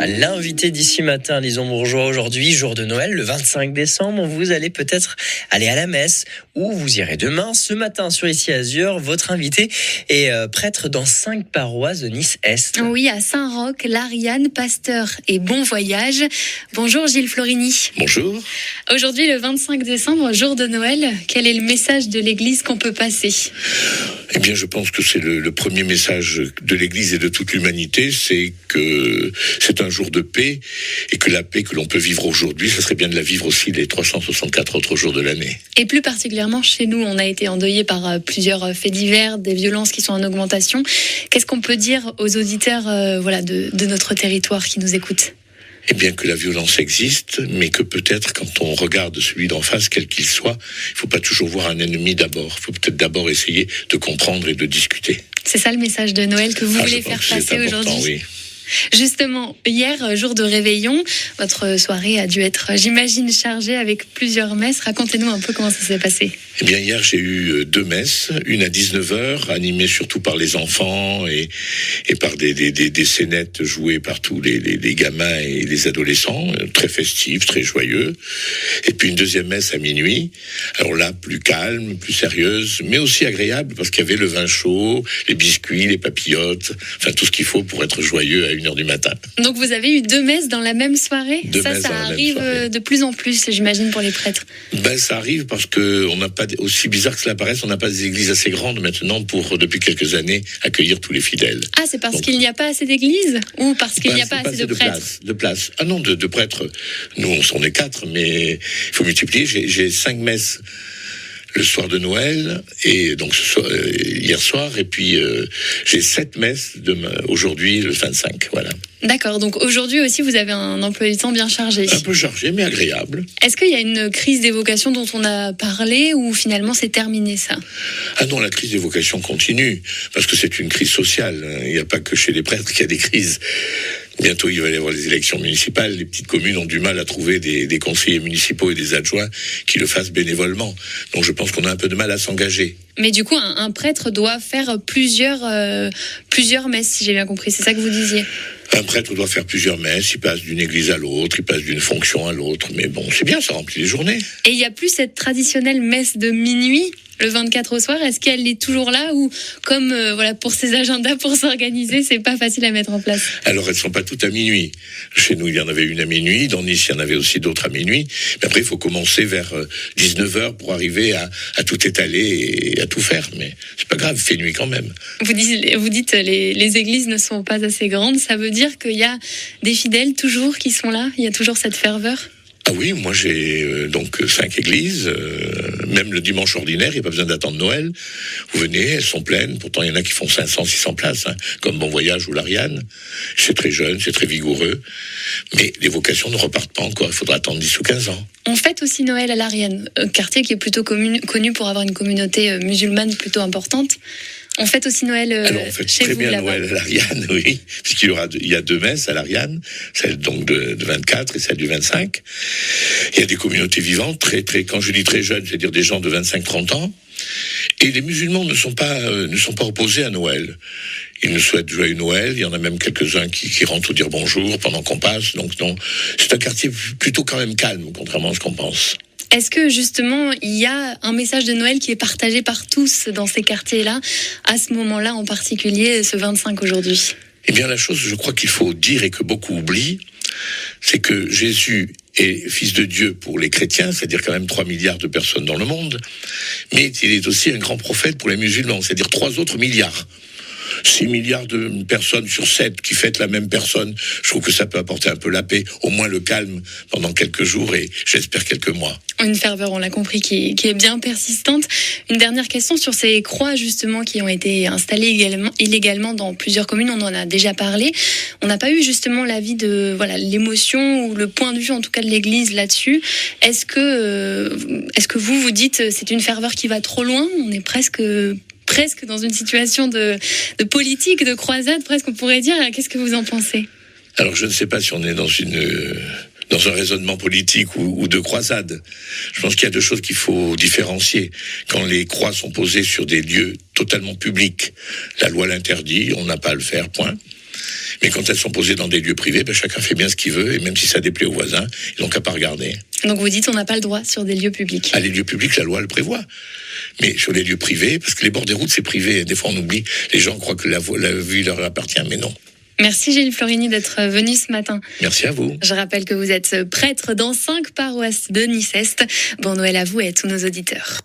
L'invité d'ici matin, Lison Bourgeois, aujourd'hui, jour de Noël, le 25 décembre, vous allez peut-être aller à la messe ou vous irez demain. Ce matin, sur Ici Azur, votre invité est prêtre dans 5 paroisses de Nice-Est. Oui, à Saint-Roch, l'Ariane, Pasteur et Bon Voyage. Bonjour Gilles Florini. Bonjour. Aujourd'hui, le 25 décembre, jour de Noël, quel est le message de l'Église qu'on peut passer ? Eh bien, je pense que c'est le premier message de l'Église et de toute l'humanité, c'est que c'est un jour de paix et que la paix que l'on peut vivre aujourd'hui, ça serait bien de la vivre aussi les 364 autres jours de l'année. Et plus particulièrement chez nous, on a été endeuillés par plusieurs faits divers, des violences qui sont en augmentation. Qu'est-ce qu'on peut dire aux auditeurs de notre territoire qui nous écoutent ? Eh bien que la violence existe, mais que peut-être quand on regarde celui d'en face, quel qu'il soit, il ne faut pas toujours voir un ennemi d'abord. Il faut peut-être d'abord essayer de comprendre et de discuter. C'est ça le message de Noël que vous voulez faire passer aujourd'hui ? Oui. Justement, hier, jour de réveillon, votre soirée a dû être, j'imagine, chargée avec plusieurs messes. Racontez-nous un peu comment ça s'est passé. Eh bien, hier, j'ai eu 2 messes, une à 19h, animée surtout par les enfants et par des scénettes jouées par tous les gamins et les adolescents, très festifs, très joyeux. Et puis une deuxième messe à minuit. Alors là, plus calme, plus sérieuse, mais aussi agréable parce qu'il y avait le vin chaud, les biscuits, les papillotes, enfin tout ce qu'il faut pour être joyeux à 1h du matin. Donc vous avez eu 2 messes dans la même soirée ? Ça arrive de plus en plus, j'imagine, pour les prêtres. Ça arrive parce que on n'a pas, aussi bizarre que cela paraisse, on n'a pas des églises assez grandes maintenant pour, depuis quelques années, accueillir tous les fidèles. Ah, c'est parce qu'il n'y a pas assez d'églises ou parce qu'il n'y a pas assez de prêtres ? De place. Ah non, de prêtres. Nous, on est 4, mais il faut multiplier. J'ai 5 messes le soir de Noël, et donc hier soir, et puis j'ai 7 messes aujourd'hui, le 25, voilà. D'accord, donc aujourd'hui aussi vous avez un emploi du temps bien chargé. Un peu chargé, mais agréable. Est-ce qu'il y a une crise des vocations dont on a parlé, ou finalement c'est terminé ça ? Ah non, la crise des vocations continue, parce que c'est une crise sociale. Il n'y a pas que chez les prêtres qu'il y a des crises. Bientôt, il va y avoir les élections municipales. Les petites communes ont du mal à trouver des conseillers municipaux et des adjoints qui le fassent bénévolement. Donc je pense qu'on a un peu de mal à s'engager. Mais du coup, un prêtre doit faire plusieurs messes, si j'ai bien compris. C'est ça que vous disiez ? Un prêtre doit faire plusieurs messes. Il passe d'une église à l'autre, il passe d'une fonction à l'autre. Mais bon, c'est bien, ça remplit les journées. Et il n'y a plus cette traditionnelle messe de minuit le 24 au soir, est-ce qu'elle est toujours là ou comme pour ces agendas, pour s'organiser, c'est pas facile à mettre en place ? Alors elles sont pas toutes à minuit. Chez nous, il y en avait une à minuit, dans Nice, il y en avait aussi d'autres à minuit. Mais après, il faut commencer vers 19h pour arriver à tout étaler et à tout faire. Mais c'est pas grave, il fait nuit quand même. Vous dites les églises ne sont pas assez grandes, ça veut dire qu'il y a des fidèles toujours qui sont là, il y a toujours cette ferveur ? Ah oui, moi j'ai donc 5 églises, même le dimanche ordinaire, il n'y a pas besoin d'attendre Noël. Vous venez, elles sont pleines, pourtant il y en a qui font 500, 600 places, comme Bon Voyage ou l'Ariane. C'est très jeune, c'est très vigoureux, mais les vocations ne repartent pas encore, il faudra attendre 10 ou 15 ans. On fête aussi Noël à l'Ariane, quartier qui est plutôt connu pour avoir une communauté musulmane plutôt importante. On fête aussi Noël Alors on fête chez très vous, bien là-bas. Noël à l'Ariane, oui, puisqu'il y a 2 messes à l'Ariane, celle donc de 24 et celle du 25. Il y a des communautés vivantes, quand je dis très jeunes, c'est-à-dire des gens de 25-30 ans. Et les musulmans ne sont pas opposés à Noël. Ils nous souhaitent joyeux Noël. Il y en a même quelques-uns qui rentrent dire bonjour pendant qu'on passe. Donc non, c'est un quartier plutôt quand même calme, contrairement à ce qu'on pense. Est-ce que justement il y a un message de Noël qui est partagé par tous dans ces quartiers-là, à ce moment-là en particulier, ce 25 aujourd'hui ? Eh bien la chose, je crois qu'il faut dire et que beaucoup oublient, c'est que Jésus est fils de Dieu pour les chrétiens, c'est-à-dire quand même 3 milliards de personnes dans le monde, mais il est aussi un grand prophète pour les musulmans, c'est-à-dire 3 autres milliards. 6 milliards de personnes sur 7 qui fêtent la même personne, je trouve que ça peut apporter un peu la paix, au moins le calme pendant quelques jours et j'espère quelques mois. Une ferveur, on l'a compris, qui est bien persistante. Une dernière question sur ces croix justement qui ont été installées illégalement dans plusieurs communes, on en a déjà parlé. On n'a pas eu justement l'avis de l'émotion ou le point de vue en tout cas de l'Église là-dessus. Est-ce que vous dites c'est une ferveur qui va trop loin ? On est presque dans une situation de politique, de croisade, presque on pourrait dire. Qu'est-ce que vous en pensez ? Alors je ne sais pas si on est dans un raisonnement politique ou de croisade. Je pense qu'il y a 2 choses qu'il faut différencier. Quand les croix sont posées sur des lieux totalement publics, la loi l'interdit, on n'a pas à le faire, point. Mais quand elles sont posées dans des lieux privés, chacun fait bien ce qu'il veut, et même si ça déplaît aux voisins, ils n'ont qu'à pas regarder. Donc vous dites on n'a pas le droit sur des lieux publics. Ah, les lieux publics, la loi le prévoit. Mais sur les lieux privés, parce que les bords des routes, c'est privé. Des fois, on oublie. Les gens croient que la vue leur appartient, mais non. Merci Gilles Florini d'être venu ce matin. Merci à vous. Je rappelle que vous êtes prêtre dans 5 paroisses de Nice-Est. Bon Noël à vous et à tous nos auditeurs.